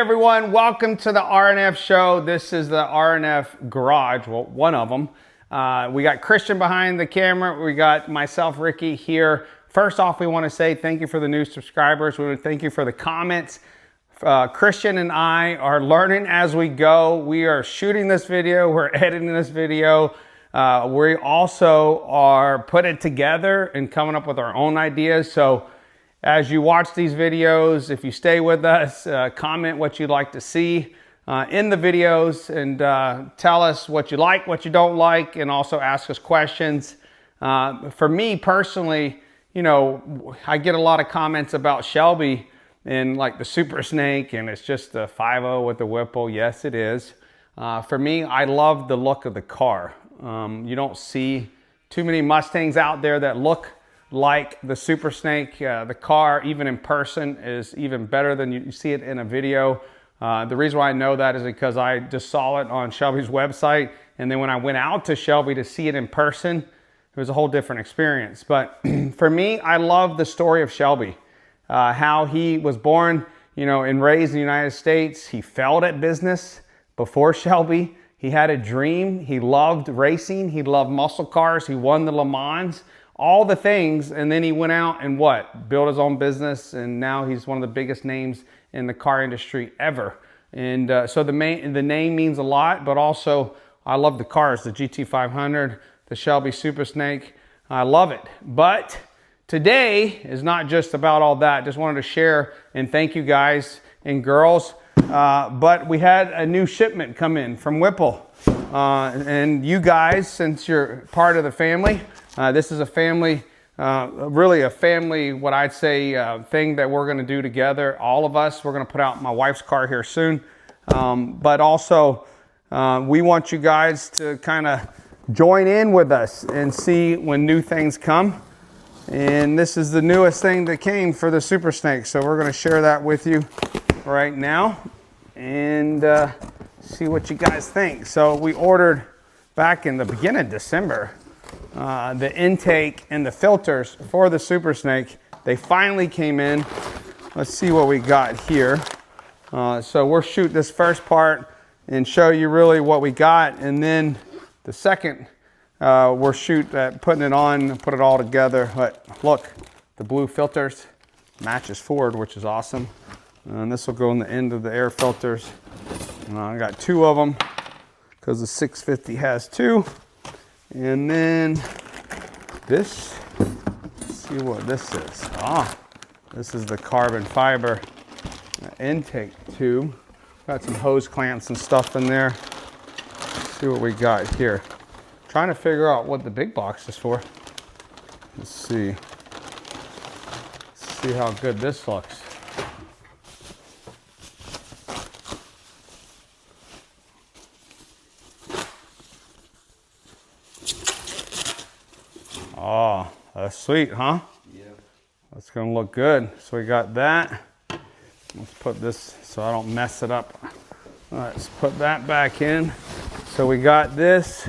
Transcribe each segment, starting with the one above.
everyone, welcome to the RNF show. This is the RNF garage, well, one of them. We got Christian behind the camera. We got myself, Ricky, here. First off, we want to say thank you for the new subscribers. We want to thank you for the comments. Christian and I are learning as we go. We are shooting this video. We're editing this video. We also are putting it together and coming up with our own ideas. So as you watch these videos, if you stay with us, comment what you'd like to see in the videos and tell us what you like, what you don't like, and also ask us questions. For me personally, you know, I get a lot of comments about Shelby and like the Super Snake, and it's just a 5.0 with the Whipple. Yes, it is. For me, I love the look of the car. You don't see too many Mustangs out there that look like the Super Snake. The car, even in person, is even better than you see it in a video. The reason why I know that is because I just saw it on Shelby's website, and then when I went out to Shelby to see it in person, it was a whole different experience. But for me, I love the story of Shelby, how he was born, you know, and raised in the United States. He failed at business before Shelby. He had a dream. He loved racing. He loved muscle cars. He won the Le Mans, all the things, and then he went out and what? Built his own business, and now he's one of the biggest names in the car industry ever. And so the name means a lot, but also I love the cars, the GT500, the Shelby Super Snake. I love it. But today is not just about all that. Just wanted to share and thank you guys and girls. But we had a new shipment come in from Whipple. And you guys, since you're part of the family, this is a family, really a family, what I'd say, thing that we're going to do together. All of us, we're going to put out my wife's car here soon. But also, we want you guys to kind of join in with us and see when new things come. And this is the newest thing that came for the Super Snake. So we're going to share that with you right now and see what you guys think. So we ordered back in the beginning of December the intake and the filters for the Super Snake. They finally came in. Let's see what we got here. So we'll shoot this first part and show you really what we got, and then the second we'll shoot putting it on and put it all together. But look, the blue filters matches forward, which is awesome. And this will go in the end of the air filters. I got two of them because the 650 has two. And then this, let's see what this is. This is the carbon fiber intake tube. Got some hose clamps and stuff in there. Let's see what we got here. Trying to figure out what the big box is for. Let's see. Let's see how good this looks. Oh, that's sweet, huh? Yeah. That's gonna look good. So we got that. Let's put this so I don't mess it up. All right, let's put that back in. So we got this.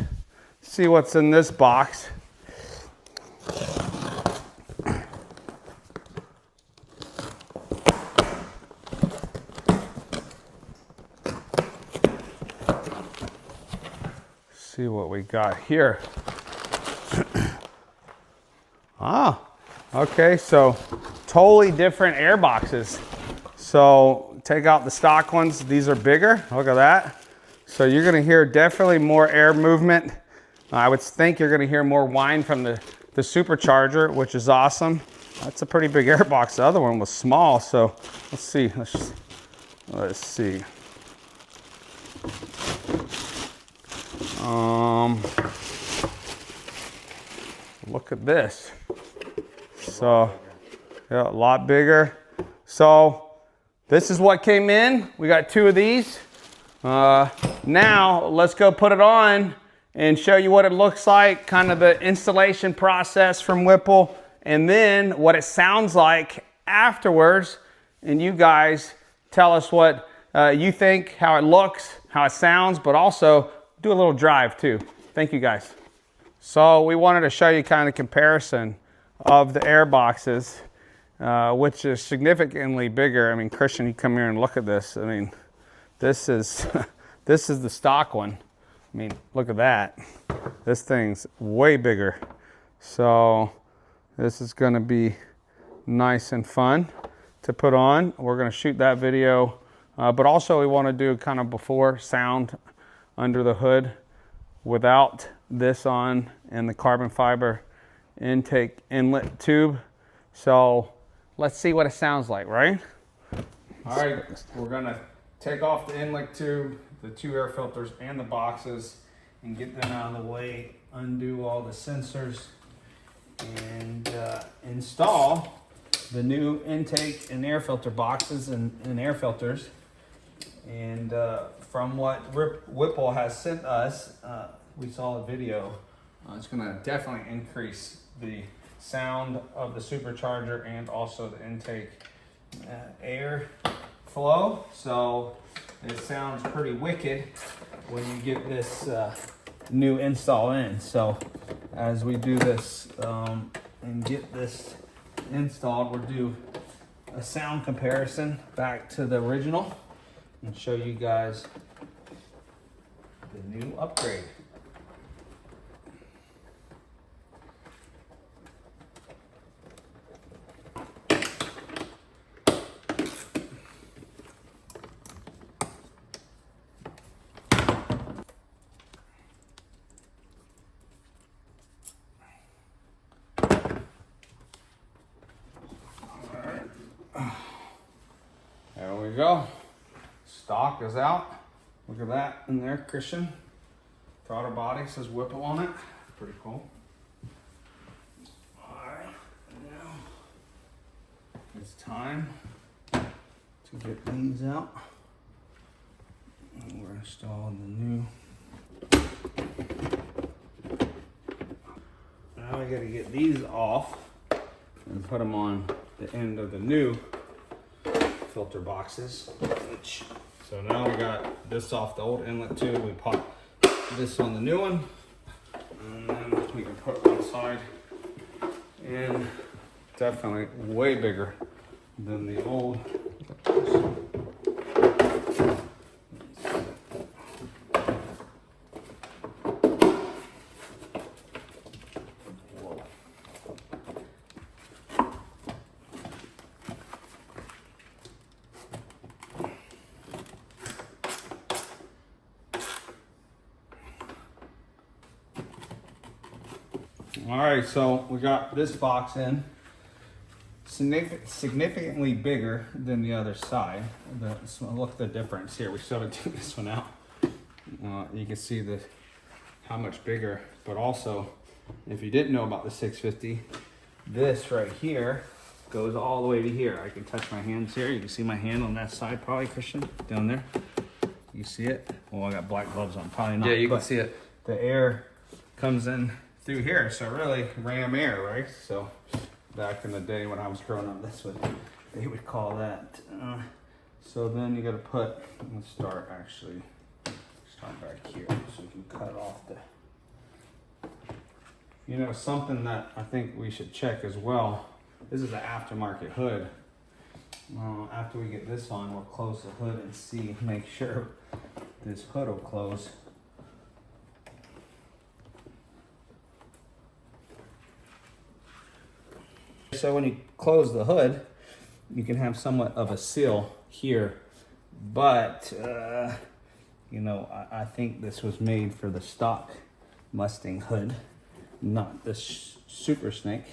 See what's in this box. See what we got here. Okay, so totally different air boxes. So take out the stock ones. These are bigger. Look at that. So you're going to hear definitely more air movement. I would think you're going to hear more whine from the supercharger, which is awesome. That's a pretty big air box. The other one was small. So let's see. Let's see. Look at this. So, yeah, a lot bigger. So, this is what came in. We got two of these. Now, let's go put it on and show you what it looks like, kind of the installation process from Whipple, and then what it sounds like afterwards. And you guys tell us what you think, how it looks, how it sounds, but also do a little drive too. Thank you guys. So we wanted to show you kind of comparison of the air boxes, which is significantly bigger. I mean, Christian, you come here and look at this. I mean, This is this is the stock one. I mean, look at that. This thing's way bigger. So this is gonna be nice and fun to put on. We're gonna shoot that video, but also we wanna do kind of before sound under the hood without this on and the carbon fiber intake inlet tube. So let's see what it sounds like, right? All right, we're gonna take off the inlet tube, the 2 air filters and the boxes, and get them out of the way, undo all the sensors, and install the new intake and air filter boxes and air filters. And from what Whipple has sent us, we saw a video. It's gonna definitely increase the sound of the supercharger and also the intake air flow. So it sounds pretty wicked when you get this new install in. So as we do this and get this installed, we'll do a sound comparison back to the original and show you guys the new upgrade. There we go. Stock is out. Look at that in there, Christian. Throttle body says Whipple on it. Pretty cool. All right, now it's time to get these out. And we're installing the new. Now we got to get these off and put them on the end of the new filter boxes. So now we got this off the old inlet tube. We pop this on the new one, and then we can put one side in. Definitely way bigger than the old. All right, so we got this box in, significantly bigger than the other side. Look at the difference here. We still haven't taken this one out. You can see how much bigger, but also, if you didn't know about the 650, this right here goes all the way to here. I can touch my hands here. You can see my hand on that side, probably, Christian, down there. You see it? Well, I got black gloves on, probably not. Yeah, you can see it. The air comes in through here, so really ram air, right? So back in the day when I was growing up, that's what they would call that. So then you got to put, let's start back here so we can cut off the, something that I think we should check as well. This is an aftermarket hood. After we get this on, we'll close the hood and make sure this hood will close. So when you close the hood, you can have somewhat of a seal here, but I think this was made for the stock Mustang hood, not the Super Snake.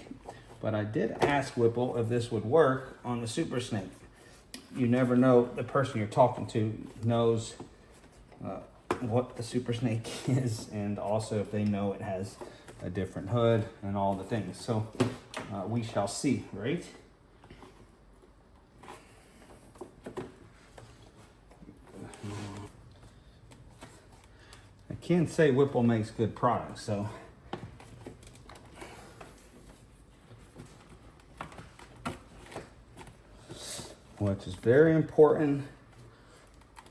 But I did ask Whipple if this would work on the Super Snake. You never know, the person you're talking to knows what the Super Snake is, and also if they know it has a different hood and all the things. So we shall see, right? I can't say Whipple makes good products, so which is very important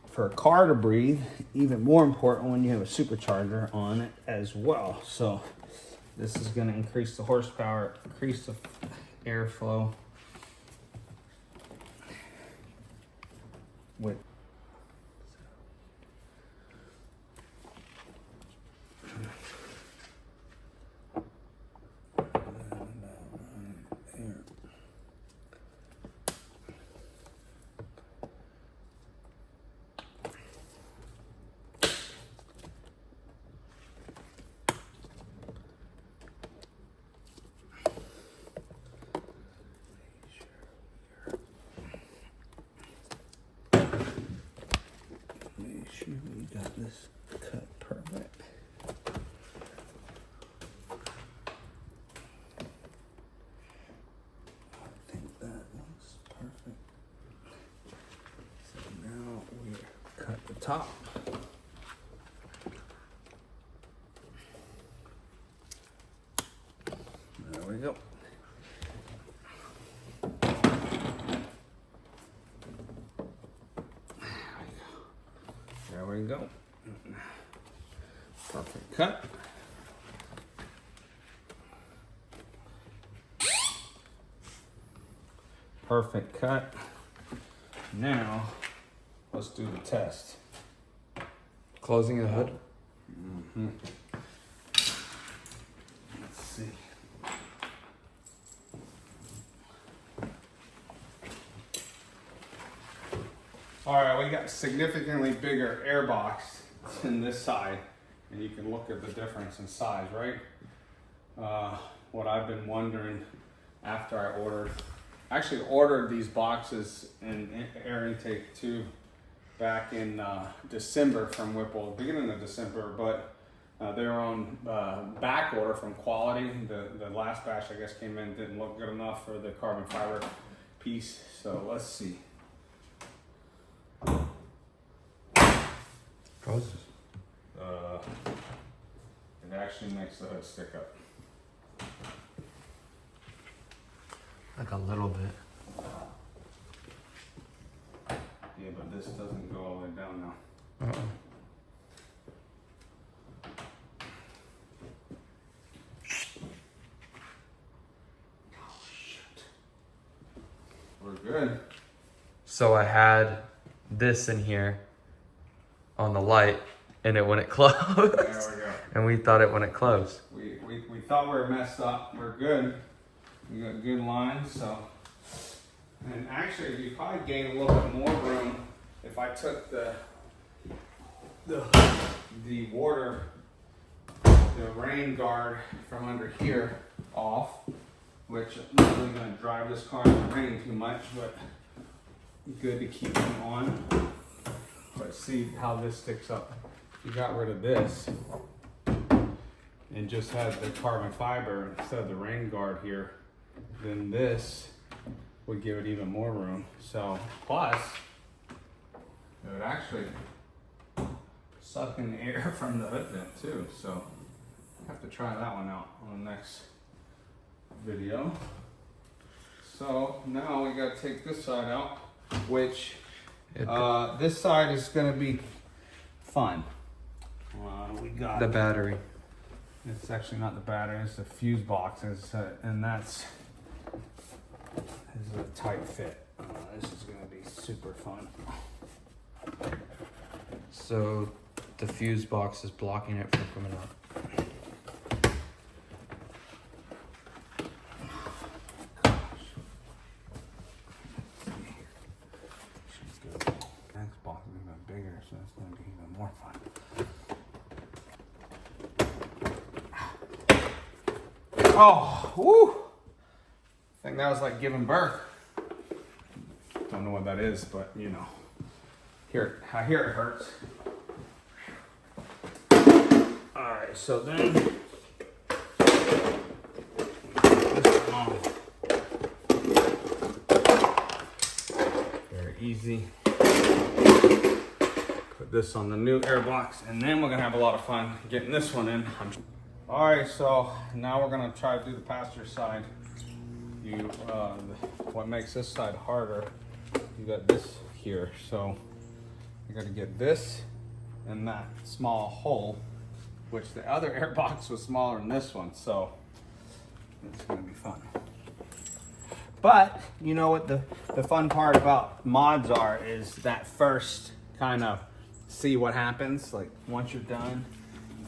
for a car to breathe, even more important when you have a supercharger on it as well. So this is going to increase the horsepower, increase the airflow. top. There we go. There we go. Perfect cut. Perfect cut. Now, let's do the test. Closing the hood. Mm-hmm. Let's see. All right, we got significantly bigger air box than this side, and you can look at the difference in size, right? What I've been wondering after I actually ordered these boxes in air intake too back in December from Whipple, beginning of December, but they're on back order from quality. The last batch I guess came in, didn't look good enough for the carbon fiber piece, so let's see. Closes. It actually makes the hood stick up. Like a little bit. Yeah, but this doesn't go all the way down now. Oh shit. We're good. So I had this in here on the light, and it wouldn't close. There we go. And we thought it wouldn't close. We thought we were messed up. We're good. We got good lines, so. And actually, you probably gain a little bit more room if I took the water, the rain guard from under here off, which I'm not really going to drive this car in the rain too much, but good to keep them on. But see how this sticks up. If you got rid of this and just had the carbon fiber instead of the rain guard here, then this would give it even more room. So plus it would actually suck in the air from the hood vent too. So I have to try that one out on the next video. So now we got to take this side out, which this side is going to be fun. We got The battery. It's actually not the battery, it's the fuse boxes, and that's is a tight fit. This is going to be super fun. So the fuse box is blocking it from coming out. Next box is even bigger, so it's going to be even more fun. Oh, woo! I think that was like giving birth. Don't know what that is, but you know, I hear it hurts. All right, so then this one off. Very easy. Put this on the new air box, and then we're gonna have a lot of fun getting this one in. All right, so now we're gonna try to do the passenger side. What makes this side harder, you got this here, so you got to get this and that small hole, which the other air box was smaller than this one, so it's gonna be fun. But you know what the fun part about mods is that first kind of see what happens. Like once you're done,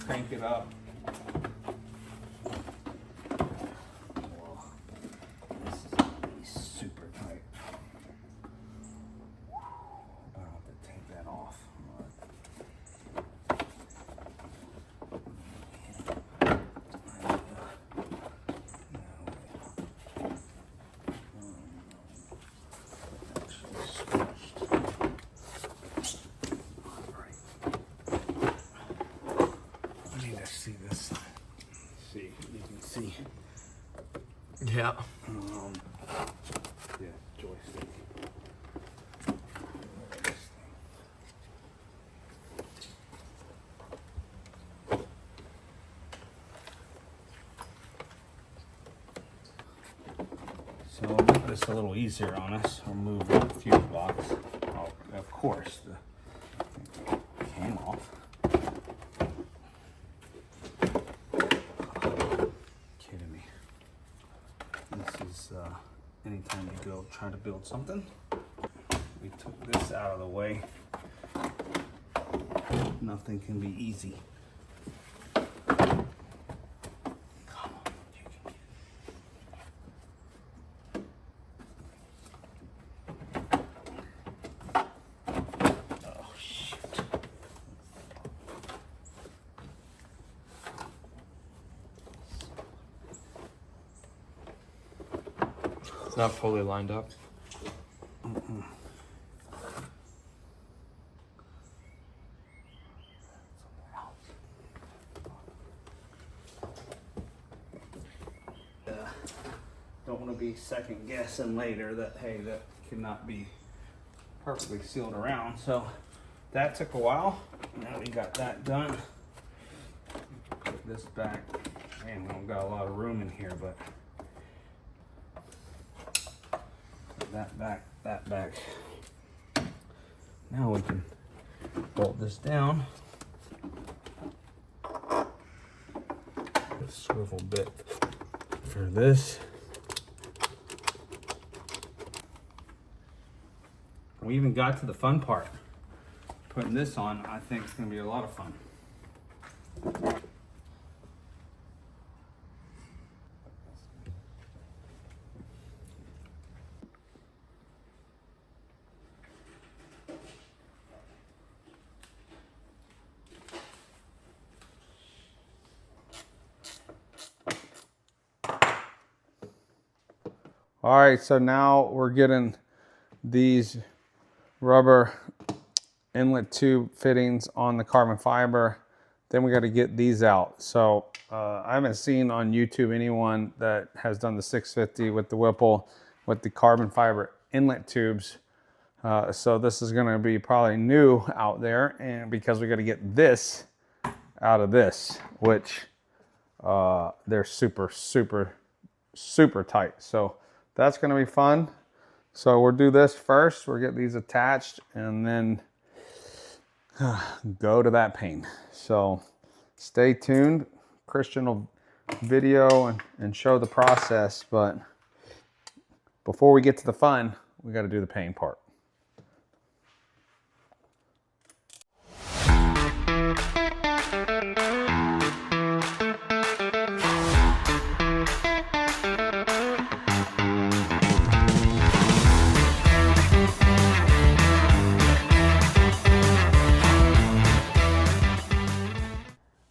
crank it up. See this side. See, you can see. Yeah. Yeah, joystick. So we'll make this a little easier on us. I'll move that fuse box. Oh, of course, the can off. Kidding me. This is anytime you go try to build something. We took this out of the way. Nothing can be easy. It's not fully lined up. Don't want to be second guessing later that, hey, that cannot be perfectly sealed around. So that took a while. Now we got that done. Put this back. Man, we don't got a lot of room in here, but put that back, that back. Now we can bolt this down. A swivel bit for this. We even got to the fun part. Putting this on, I think it's gonna be a lot of fun. All right, so now we're getting these rubber inlet tube fittings on the carbon fiber. Then we got to get these out. So I haven't seen on YouTube anyone that has done the 650 with the Whipple with the carbon fiber inlet tubes. So this is going to be probably new out there, and because we got to get this out of this, which they're super tight. So that's going to be fun. So we'll do this first. We'll get these attached and then go to that pain. So stay tuned. Christian will video and show the process, but before we get to the fun, we got to do the pain part.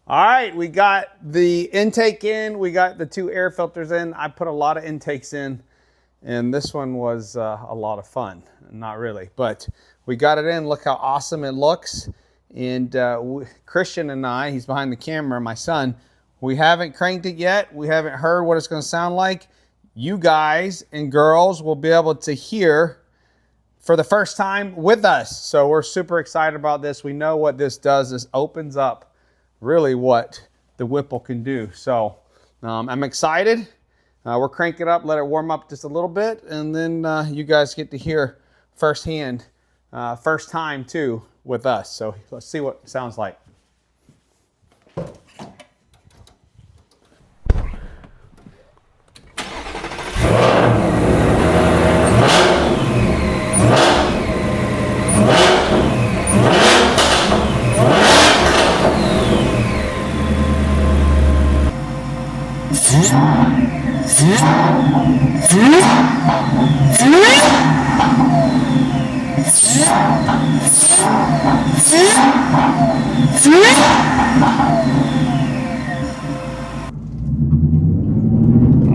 All right, we got the intake in, we got the 2 air filters in. I put a lot of intakes in, and this one was a lot of fun. Not really, but we got it in. Look how awesome it looks. And Christian and I, he's behind the camera, my son, we haven't cranked it yet. We haven't heard what it's gonna sound like. You guys and girls will be able to hear for the first time with us. So we're super excited about this. We know what this does. This opens up really what the Whipple can do. So I'm excited. We'll crank it up, let it warm up just a little bit, and then you guys get to hear firsthand, first time too, with us. So let's see what it sounds like.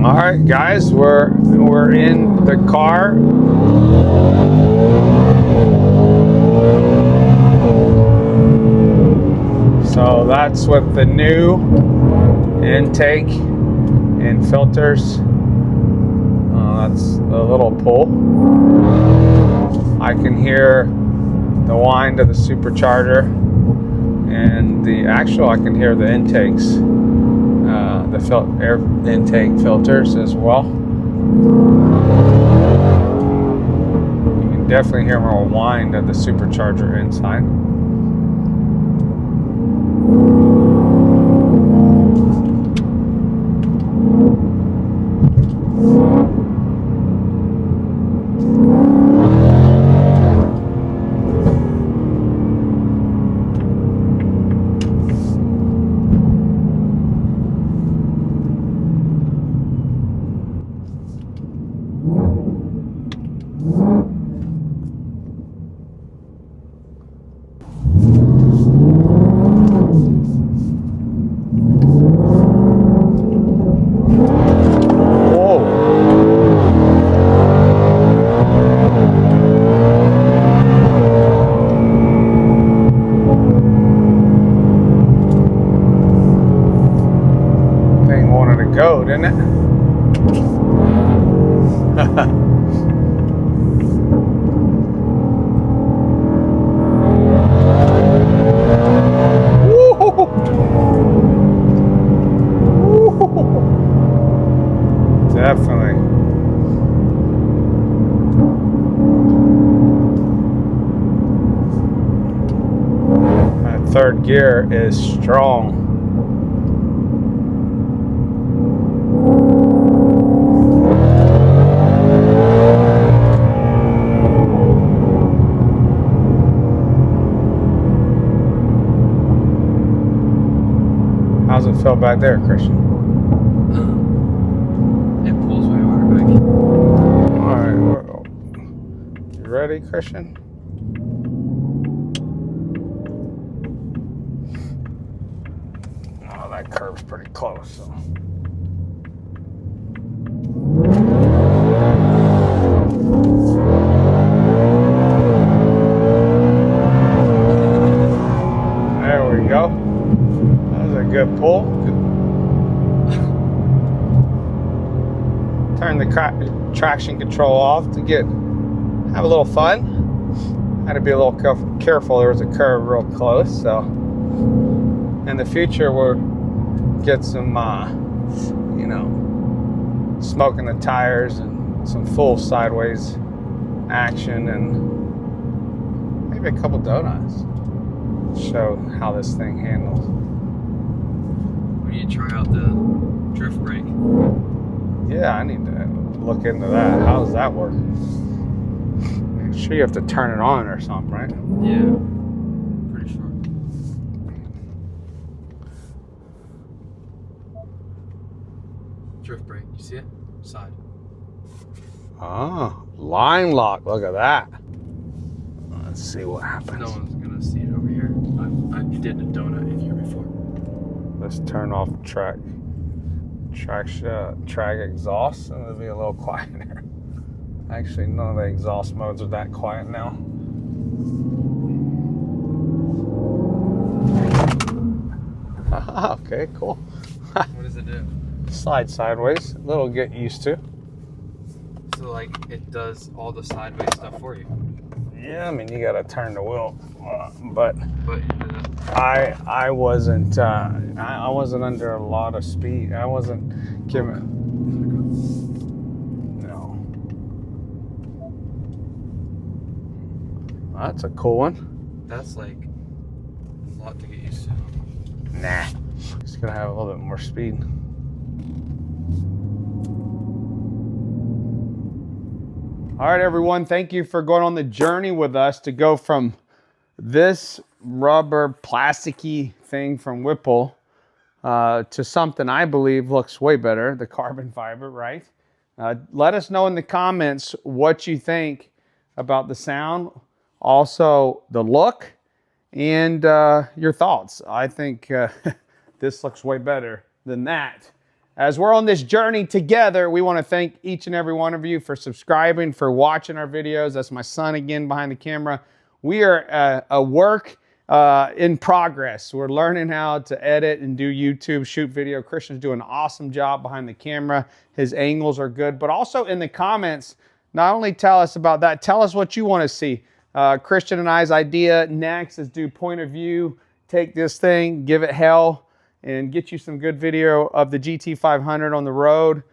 All right, guys, we're in the car. So that's with the new intake and filters. That's a little pull. I can hear the whine to the supercharger, and I can hear the intakes, the air intake filters as well. You can definitely hear more whine of the supercharger inside. Go, didn't it? Definitely. That third gear is strong. How's it feel back there, Christian? It pulls my water back. Alright, you ready, Christian? Oh, that curve's pretty close, so. There we go. That was a good pull. Turn the traction control off to have a little fun. Had to be a little careful. There was a curve real close, so in the future we'll get some, smoking the tires and some full sideways action and maybe a couple donuts. Show how this thing handles. We need to try out the drift brake. Yeah, I need to look into that. How does that work? I'm sure you have to turn it on or something, right? Yeah, pretty sure. Drift brake, you see it? Side. Oh, line lock. Look at that. Let's see what happens. No one's gonna see it over here. I did a donut in here before. Let's turn off track exhaust, and it'll be a little quieter. Actually, none of the exhaust modes are that quiet now. Okay, cool. What does it do? Slide sideways. A little get used to. So like it does all the sideways stuff for you. Yeah, I mean you gotta turn the wheel, but uh, I wasn't under a lot of speed. I wasn't giving. No. That's a cool one. That's like a lot to get used to. Nah. Just gonna have a little bit more speed. All right, everyone. Thank you for going on the journey with us to go from this rubber plasticky thing from Whipple to something I believe looks way better, the carbon fiber, right? Let us know in the comments what you think about the sound, also the look, and your thoughts. I think this looks way better than that. As we're on this journey together, we want to thank each and every one of you for subscribing, for watching our videos. That's my son again behind the camera. We are a work in progress. We're learning how to edit and do YouTube, shoot video. Christian's doing an awesome job behind the camera. His angles are good. But also in the comments, not only tell us about that, tell us what you want to see. Christian and I's idea next is do point of view, take this thing, give it hell, and get you some good video of the GT500 on the road.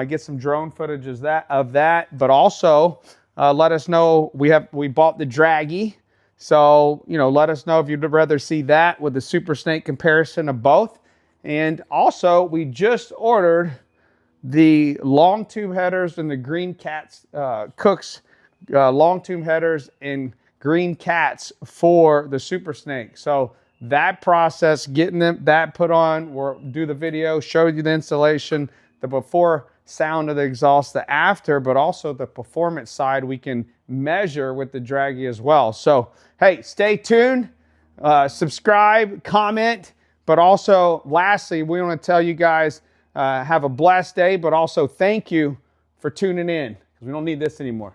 get some drone footage of that. But also let us know, we bought the Draggy. So, let us know if you'd rather see that with the Super Snake comparison of both. And also, we just ordered the long tube headers and the green cats, Cook's long tube headers and green cats for the Super Snake. So that process, getting that put on, we'll do the video, show you the installation, the before sound of the exhaust, the after, but also the performance side we can measure with the Draggy as well. So, hey, stay tuned, subscribe, comment, but also lastly, we want to tell you guys, have a blessed day, but also thank you for tuning in, because we don't need this anymore.